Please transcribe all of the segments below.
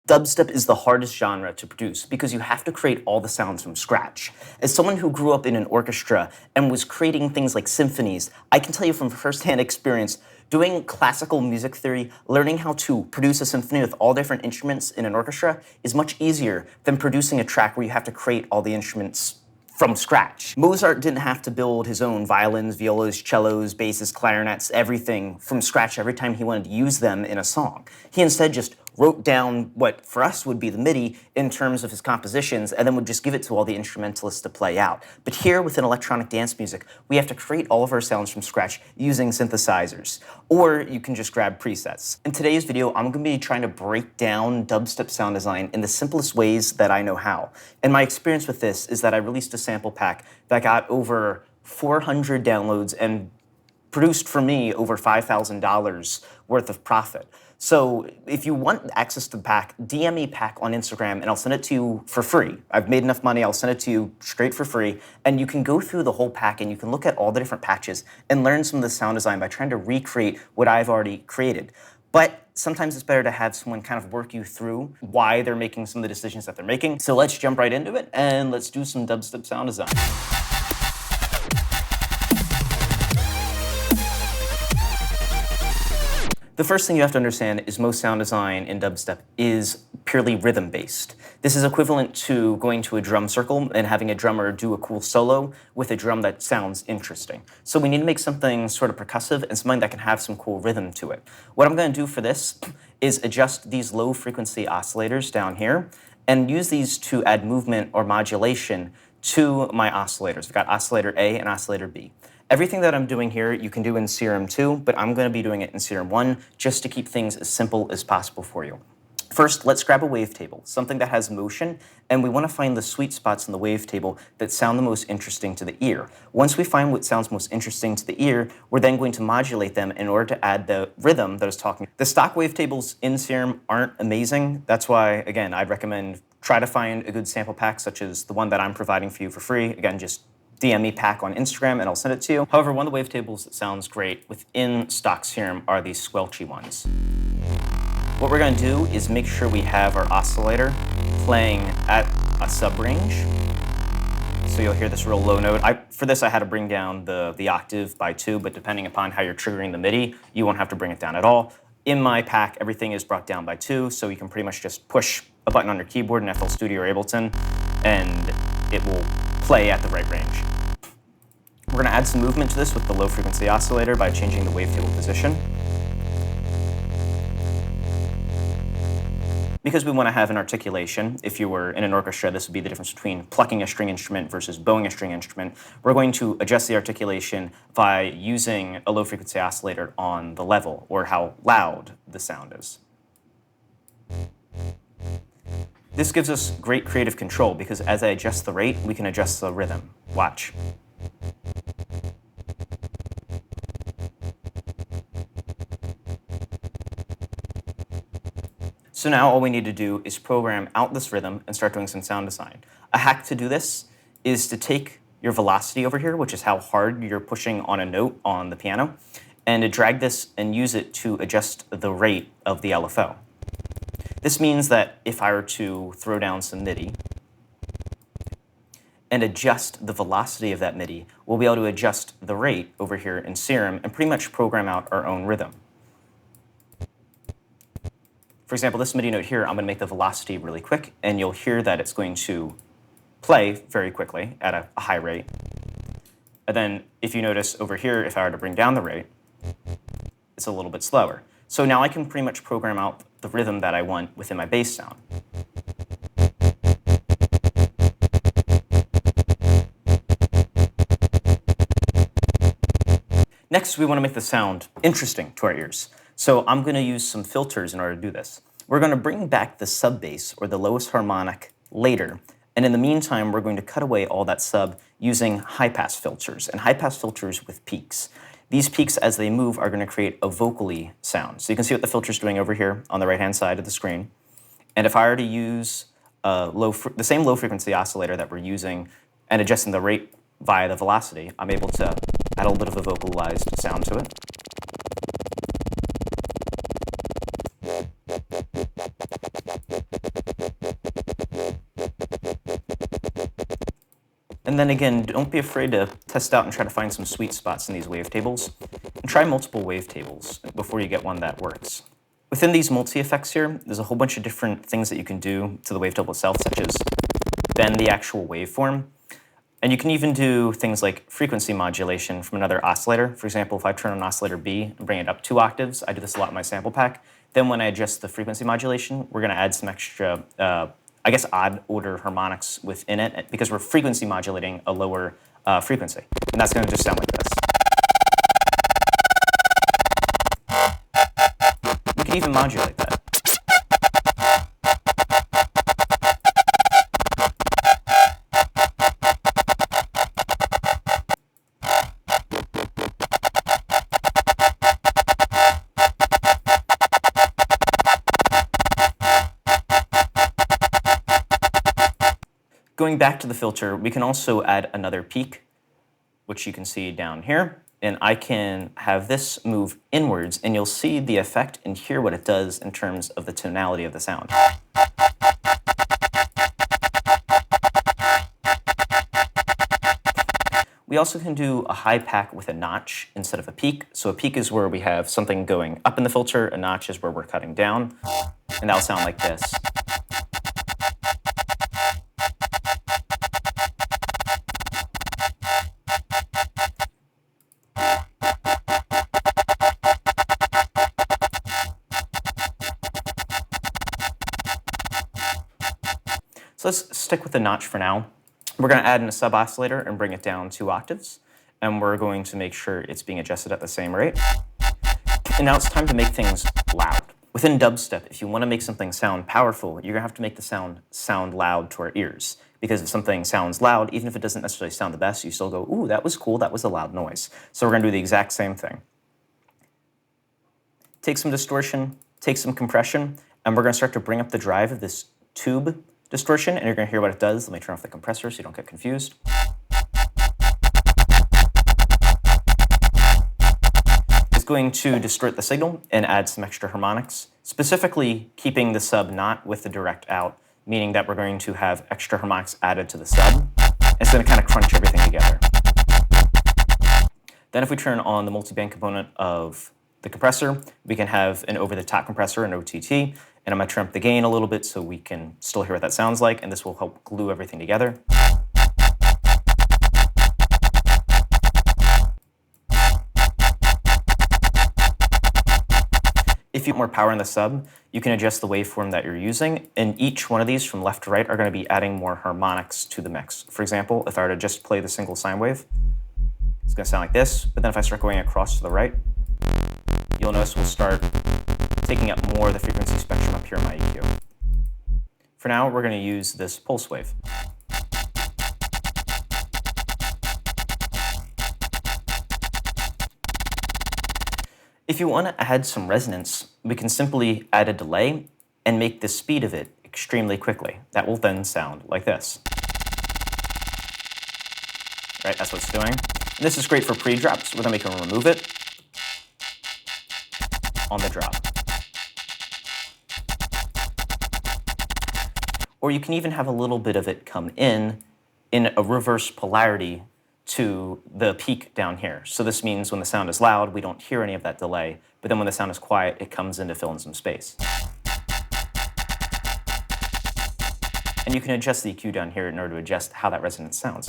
Dubstep is the hardest genre to produce because you have to create all the sounds from scratch. As someone who grew up in an orchestra and was creating things like symphonies, I can tell you from firsthand experience, doing classical music theory, learning how to produce a symphony with all different instruments in an orchestra is much easier than producing a track where you have to create all the instruments from scratch. Mozart didn't have to build his own violins, violas, cellos, basses, clarinets, everything from scratch every time he wanted to use them in a song. He instead just wrote down what for us would be the MIDI in terms of his compositions and then would just give it to all the instrumentalists to play out. But here within electronic dance music, we have to create all of our sounds from scratch using synthesizers. Or you can just grab presets. In today's video, I'm going to be trying to break down dubstep sound design in the simplest ways that I know how. And my experience with this is that I released a sample pack that got over 400 downloads and produced for me over $5,000 worth of profit. So if you want access to the pack, DM me pack on Instagram and I'll send it to you for free. I've made enough money, I'll send it to you straight for free. And you can go through the whole pack and you can look at all the different patches and learn some of the sound design by trying to recreate what I've already created. But sometimes it's better to have someone kind of work you through why they're making some of the decisions that they're making. So let's jump right into it and let's do some dubstep sound design. The first thing you have to understand is most sound design in dubstep is purely rhythm-based. This is equivalent to going to a drum circle and having a drummer do a cool solo with a drum that sounds interesting. So we need to make something sort of percussive and something that can have some cool rhythm to it. What I'm going to do for this is adjust these low-frequency oscillators down here and use these to add movement or modulation to my oscillators. I've got oscillator A and oscillator B. Everything that I'm doing here, you can do in Serum 2, but I'm going to be doing it in Serum 1 just to keep things as simple as possible for you. First, let's grab a wavetable, something that has motion, and we want to find the sweet spots in the wavetable that sound the most interesting to the ear. Once we find what sounds most interesting to the ear, we're then going to modulate them in order to add the rhythm that I was talking about. The stock wavetables in Serum aren't amazing. That's why, again, I'd recommend try to find a good sample pack, such as the one that I'm providing for you for free. Again, just DM me pack on Instagram and I'll send it to you. However, one of the wavetables that sounds great within stock Serum are these squelchy ones. What we're going to do is make sure we have our oscillator playing at a sub-range. So you'll hear this real low note. For this, I had to bring down the octave by 2, but depending upon how you're triggering the MIDI, you won't have to bring it down at all. In my pack, everything is brought down by 2, so you can pretty much just push a button on your keyboard in FL Studio or Ableton, and it will play at the right range. We're going to add some movement to this with the low frequency oscillator by changing the wavetable position. Because we want to have an articulation, if you were in an orchestra, this would be the difference between plucking a string instrument versus bowing a string instrument. We're going to adjust the articulation by using a low frequency oscillator on the level, or how loud the sound is. This gives us great creative control because as I adjust the rate, we can adjust the rhythm. Watch. So now all we need to do is program out this rhythm and start doing some sound design. A hack to do this is to take your velocity over here, which is how hard you're pushing on a note on the piano, and to drag this and use it to adjust the rate of the LFO. This means that if I were to throw down some MIDI and adjust the velocity of that MIDI, we'll be able to adjust the rate over here in Serum and pretty much program out our own rhythm. For example, this MIDI note here, I'm going to make the velocity really quick, and you'll hear that it's going to play very quickly at a high rate. And then if you notice over here, if I were to bring down the rate, it's a little bit slower. So now I can pretty much program out the rhythm that I want within my bass sound. Next, we want to make the sound interesting to our ears. So I'm going to use some filters in order to do this. We're going to bring back the sub bass, or the lowest harmonic, later. And in the meantime, we're going to cut away all that sub using high-pass filters, and high-pass filters with peaks. These peaks, as they move, are going to create a vocally sound. So you can see what the filter's doing over here on the right-hand side of the screen. And if I were to use the same low-frequency oscillator that we're using and adjusting the rate via the velocity, I'm able to add a little bit of a vocalized sound to it. And then again, don't be afraid to test out and try to find some sweet spots in these wavetables. And try multiple wavetables before you get one that works. Within these multi-effects here, there's a whole bunch of different things that you can do to the wavetable itself, such as bend the actual waveform. And you can even do things like frequency modulation from another oscillator. For example, if I turn on oscillator B and bring it up 2 octaves, I do this a lot in my sample pack. Then when I adjust the frequency modulation, we're going to add some extra, I guess, odd order harmonics within it because we're frequency modulating a lower frequency. And that's going to just sound like this. We can even modulate that. Going back to the filter, we can also add another peak, which you can see down here. And I can have this move inwards, and you'll see the effect and hear what it does in terms of the tonality of the sound. We also can do a high pack with a notch instead of a peak. So a peak is where we have something going up in the filter, a notch is where we're cutting down, and that'll sound like this. So let's stick with the notch for now. We're going to add in a sub-oscillator and bring it down 2 octaves. And we're going to make sure it's being adjusted at the same rate. And now it's time to make things loud. Within dubstep, if you want to make something sound powerful, you're going to have to make the sound loud to our ears. Because if something sounds loud, even if it doesn't necessarily sound the best, you still go, ooh, that was cool, that was a loud noise. So we're going to do the exact same thing. Take some distortion, take some compression, and we're going to start to bring up the drive of this tube distortion, and you're going to hear what it does. Let me turn off the compressor so you don't get confused. It's going to distort the signal and add some extra harmonics, specifically keeping the sub not with the direct out, meaning that we're going to have extra harmonics added to the sub. It's going to kind of crunch everything together. Then if we turn on the multiband component of the compressor, we can have an over-the-top compressor, an OTT, and I'm going to turn up the gain a little bit so we can still hear what that sounds like, and this will help glue everything together. If you want more power in the sub, you can adjust the waveform that you're using, and each one of these from left to right are going to be adding more harmonics to the mix. For example, if I were to just play the single sine wave, it's going to sound like this, but then if I start going across to the right, you'll notice we'll start taking up more of the frequency spectrum up here in my EQ. For now, we're going to use this pulse wave. If you want to add some resonance, we can simply add a delay and make the speed of it extremely quickly. That will then sound like this. Right, that's what it's doing. And this is great for pre-drops, where then we can remove it on the drop. Or you can even have a little bit of it come in a reverse polarity to the peak down here. So this means when the sound is loud, we don't hear any of that delay, but then when the sound is quiet, it comes in to fill in some space. And you can adjust the EQ down here in order to adjust how that resonance sounds.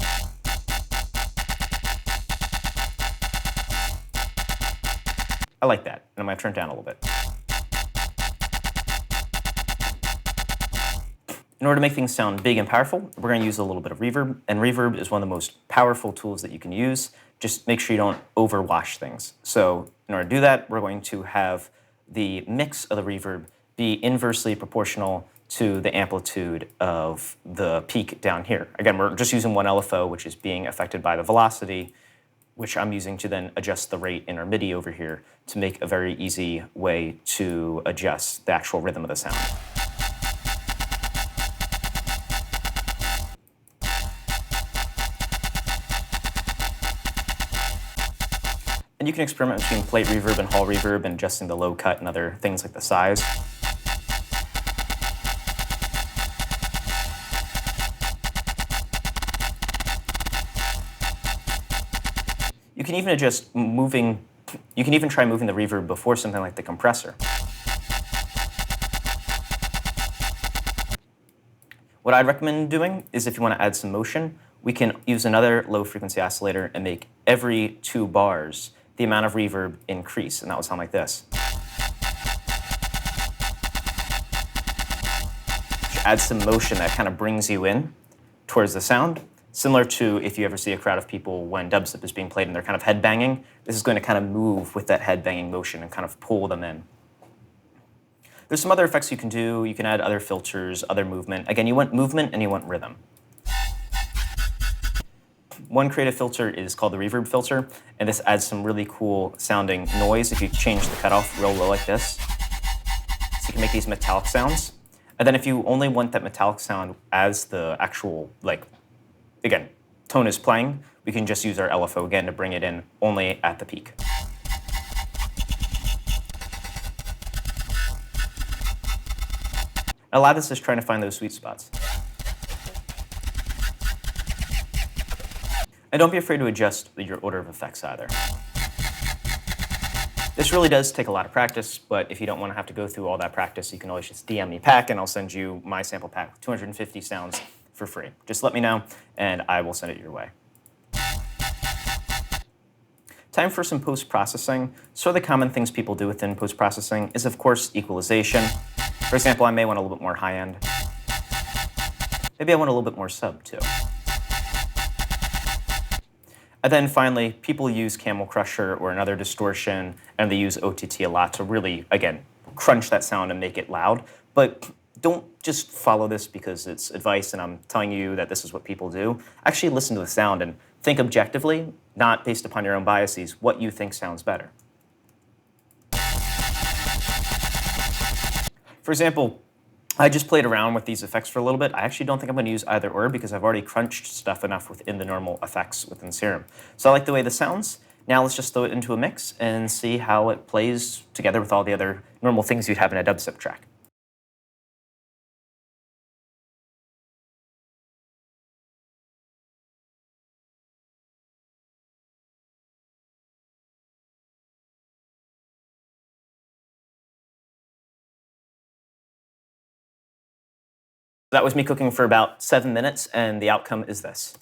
I like that, and I'm going to turn it down a little bit. In order to make things sound big and powerful, we're going to use a little bit of reverb, and reverb is one of the most powerful tools that you can use. Just make sure you don't overwash things. So in order to do that, we're going to have the mix of the reverb be inversely proportional to the amplitude of the peak down here. Again, we're just using one LFO, which is being affected by the velocity, which I'm using to then adjust the rate in our MIDI over here to make a very easy way to adjust the actual rhythm of the sound. And you can experiment between plate reverb and hall reverb and adjusting the low cut and other things like the size. can even adjust moving, you can even try moving the reverb before something like the compressor. What I'd recommend doing is if you want to add some motion, we can use another low frequency oscillator and make every 2 bars the amount of reverb increase, and that would sound like this. Which adds some motion that kind of brings you in towards the sound, similar to if you ever see a crowd of people when dubstep is being played and they're kind of headbanging. This is going to kind of move with that headbanging motion and kind of pull them in. There's some other effects you can do. You can add other filters, other movement. Again, you want movement and you want rhythm. One creative filter is called the reverb filter, and this adds some really cool sounding noise if you change the cutoff real low like this. So you can make these metallic sounds. And then if you only want that metallic sound as the actual, like, again, tone is playing, we can just use our LFO again to bring it in only at the peak. A lot of this is trying to find those sweet spots. And don't be afraid to adjust your order of effects either. This really does take a lot of practice, but if you don't want to have to go through all that practice, you can always just DM me pack and I'll send you my sample pack with 250 sounds for free. Just let me know and I will send it your way. Time for some post-processing. So the common things people do within post-processing is, of course, equalization. For example, I may want a little bit more high-end. Maybe I want a little bit more sub, too. And then finally, people use Camel Crusher or another distortion, and they use OTT a lot to really, again, crunch that sound and make it loud. But don't just follow this because it's advice and I'm telling you that this is what people do. Actually listen to the sound and think objectively, not based upon your own biases, what you think sounds better. For example, I just played around with these effects for a little bit. I actually don't think I'm going to use either or because I've already crunched stuff enough within the normal effects within Serum. So I like the way this sounds. Now let's just throw it into a mix and see how it plays together with all the other normal things you'd have in a dubstep track. That was me cooking for about 7 minutes, and the outcome is this.